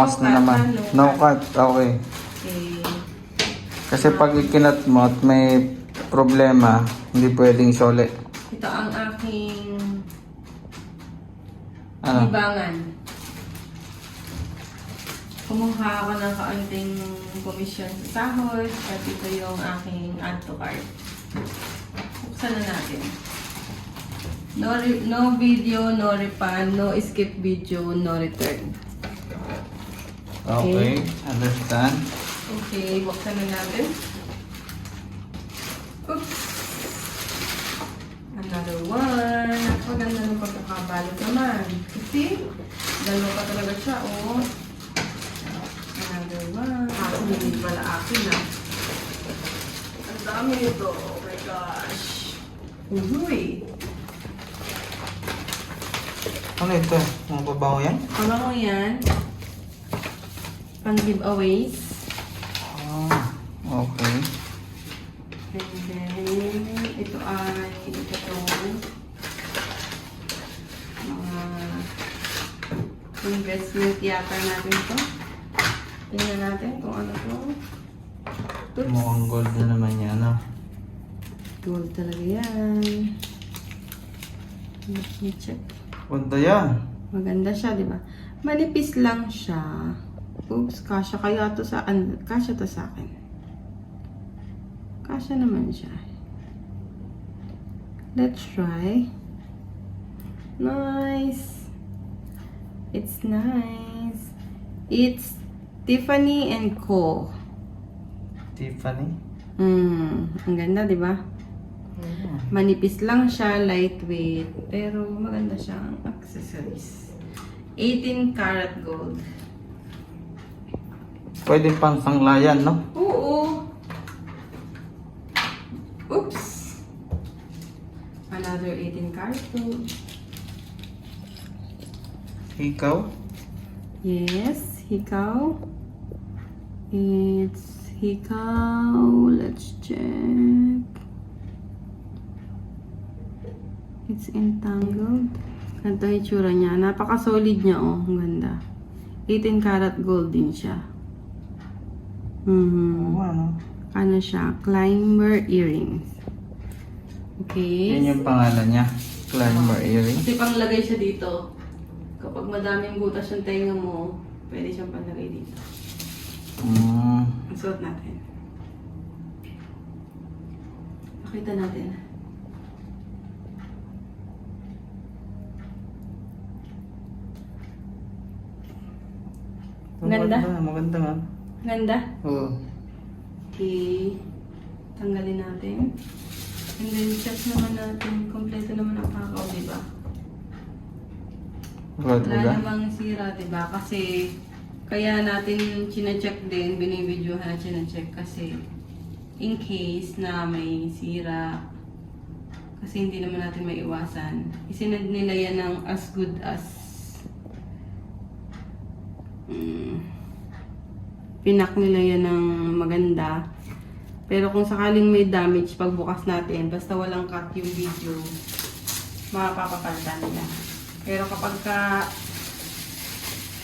bukas No na cut, naman. ha? No No cut. cut, okay. Okay. Kasi pag ikinat mo at may problema, hindi pwedeng sole. Ito ang aking Ano? libangan. Kumuha ako ng kaunting komisyon sa sahod at ito yung aking add to cart. Buksan na natin. No video, no refund, no skip video, no return. Okay, understand. Okay, buksan na natin. Oops! Another one. Napaganda ng pagkakabalot naman. See? Dalawa pa talaga siya, oh. Another one. Hindi pala akin, ah. Ang dami nito. Oh my gosh. Uy! Ano ito? Mga babaho yan? Ano mo yan? Pang giveaways. Ah, okay. And then, ito ay, ito mga investment yata natin ito. Tingnan natin kung ano to. Oops. Mukhang gold na naman yan, no? Gold talaga yan. Let me check. Punta yan. Maganda siya, di ba? Manipis lang siya. Oops, kasya kaya to sa, kasya to sa akin. Kasya naman siya. Let's try. Nice. It's nice. It's Tiffany & Co. Tiffany? Ang ganda, di ba? Manipis lang siya, lightweight, pero maganda siyang accessories. 18 karat gold. Pwede pang sanglayan, no? Oo. Oops. Another 18 karat gold. Ikaw? Yes, hikaw. It's hikaw. Let's check. It's entangled. Ganito yung itsura niya. Napaka-solid niya, oh. Ang ganda. 18 karat gold din siya. Ano? Ano siya? Climber earrings. Okay. Yan yung pangalan niya. Climber earring. Kasi panglagay siya dito. Kapag madaming butas yung tenga mo, pwede siyang panlagay dito. Ang suot natin. Pakita natin. Ganda? Maganda nga. Ganda? Oo. Okay. Tanggalin natin. And then, check naman natin. Kompleto naman ang kakao, diba? Wala Wala namang sira, diba? Kasi, kaya natin chine-check din, binibidyohan at chine-check kasi in case na may sira, kasi hindi naman natin may iwasan. Isinad nila yan ng as good as pinak nila yan ng maganda. Pero kung sakaling may damage pagbukas natin, basta walang cut yung video, mapapapalitan nila. Pero kapag ka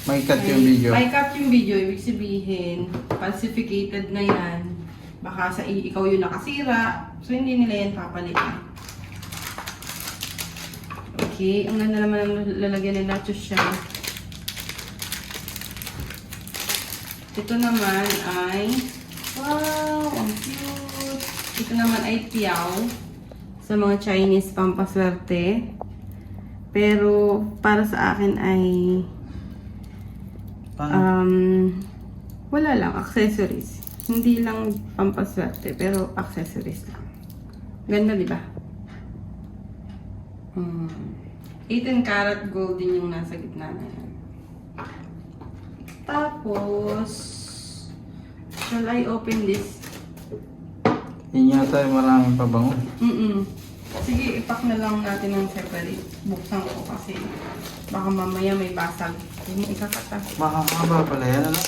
may cut yung video. may cut yung video, ibig sabihin, falsificated na yan. Baka sa ikaw yung nakasira, so hindi nila yan papalitan. Okay, ang ganda naman ang lalagyan nila, siya. Ito naman ay, wow, ang cute. Ito naman ay tiyaw sa mga Chinese pampaswerte. Pero para sa akin ay wala lang, accessories. Hindi lang pampaswerte, pero accessories lang. Ganda, di ba? 18 karat gold din yung nasa gitna na yan. Tapos, shall I open this? Yun yata yung maraming pabango. Sige, ipak na lang natin ng separate. Buksan ko kasi baka mamaya may basag. Hindi mo ikakata. Mahaba pala yan, ano?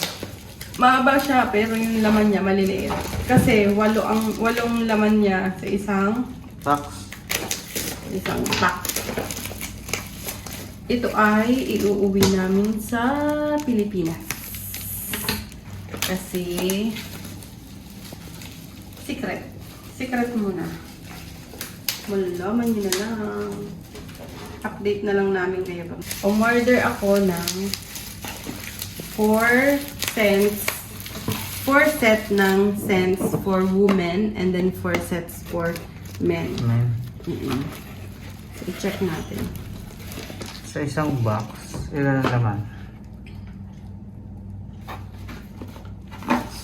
Mahaba siya, pero yung laman niya maliliit. Kasi walong laman niya sa isang pack. Ito ay iuuwi namin sa Pilipinas. Kasi, secret muna. Malaman nyo na lang. Update na lang namin kayo. Umorder ako ng 4 cents. 4 set ng scents for women and then 4 sets for men. So, i-check natin. Sa isang box, ilan ang laman?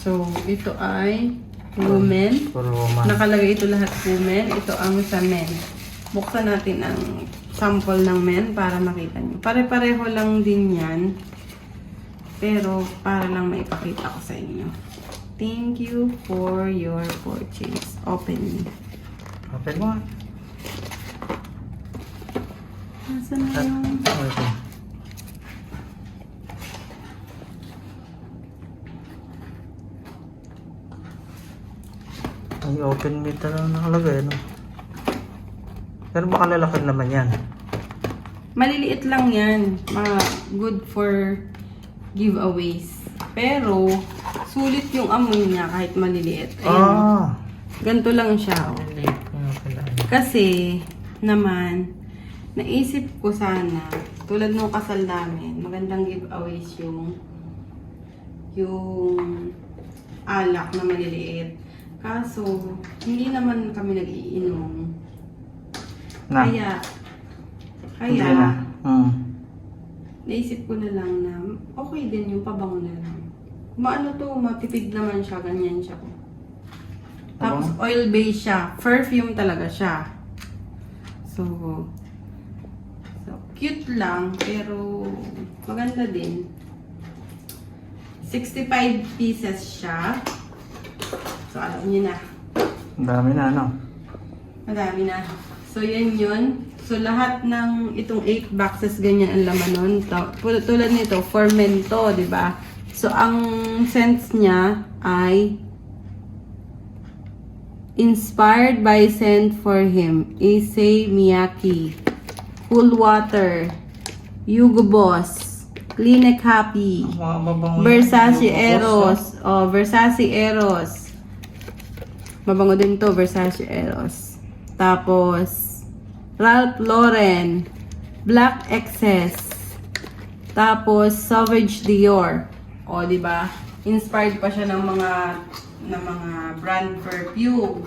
So, ito ay women. For woman. Nakalagay ito lahat women. Ito ang sa men. Buksan natin ang sample ng men para makita nyo. Pare-pareho lang din yan. Pero para lang maipakita ko sa inyo. Thank you for your purchase. Open. Open mo. Nasaan na yung... Okay. Ay, open meter lang nakalagay, no? Pero baka lalaki naman yan. Maliliit lang yan. Mga good for giveaways. Pero, sulit yung amoy niya kahit maliliit. Ayan. Ganito lang siya. Oh. Kasi, naman, naisip ko sana, tulad nung kasal namin, magandang giveaways yung alak na maliliit. Kaso, hindi naman kami nag-iinom. Na. Hindi na. Naisip ko na lang na okay din yung pabango na lang. Maano to, matipid naman siya, ganyan siya. Tapos oil-based siya, perfume talaga siya. So, cute lang, pero maganda din. 65 pieces siya. So, alam niyo na. Ang dami na, no? Madami na. So, yan yun. So, lahat ng itong 8 boxes, ganyan ang laman nun. Tulad nito, for men to, di ba? So, ang scents niya ay inspired by scent for him. Issey Miyake. Cool Water. Hugo Boss. Clinic Happy. Versace Eros. Oh, Versace Eros. Mabango din to, Versace Eros. Tapos, Ralph Lauren. Black Excess. Tapos, Sauvage Dior. O, di ba? Inspired pa siya ng mga brand perfume.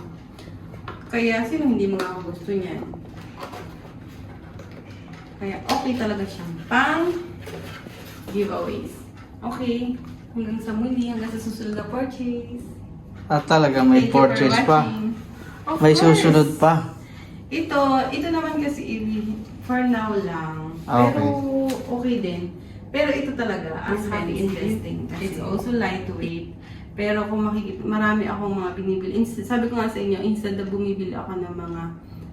Kaya, sino hindi makakagusto niyan? Kaya, okay talaga siya. Pang giveaways. Okay. Hanggang sa muli, hanggang sa susunod na purchase. At talaga may Thank you for purchase pa. watching. Of May course. susunod pa. Ito naman kasi for now lang. Okay. Pero okay din. Pero ito talaga, ang very interesting. It's also lightweight. Pero kung makikita, marami akong mga binibili. Sabi ko nga sa inyo, instead na bumibili ako ng mga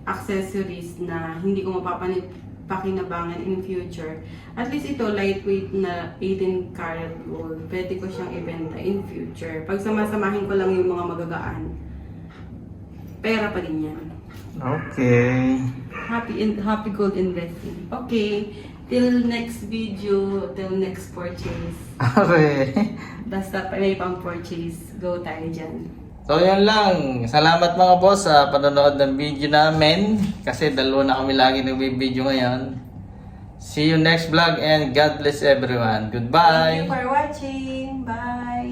accessories na hindi ko mapapakinabangan in future. At least ito, lightweight na 18 karat gold. Pwede ko siyang ibenta in future. Pag samasamahin ko lang yung mga magagaan, pera pa din yan. Okay. Happy gold investing. Okay. Till next video, till next purchase. Okay. Basta may pang purchase, go tayo dyan. So yan lang. Salamat mga boss sa panonood ng video namin. Kasi dalawa na kami lagi nagbibideo ngayon. See you next vlog and God bless everyone. Goodbye. Thank you for watching. Bye.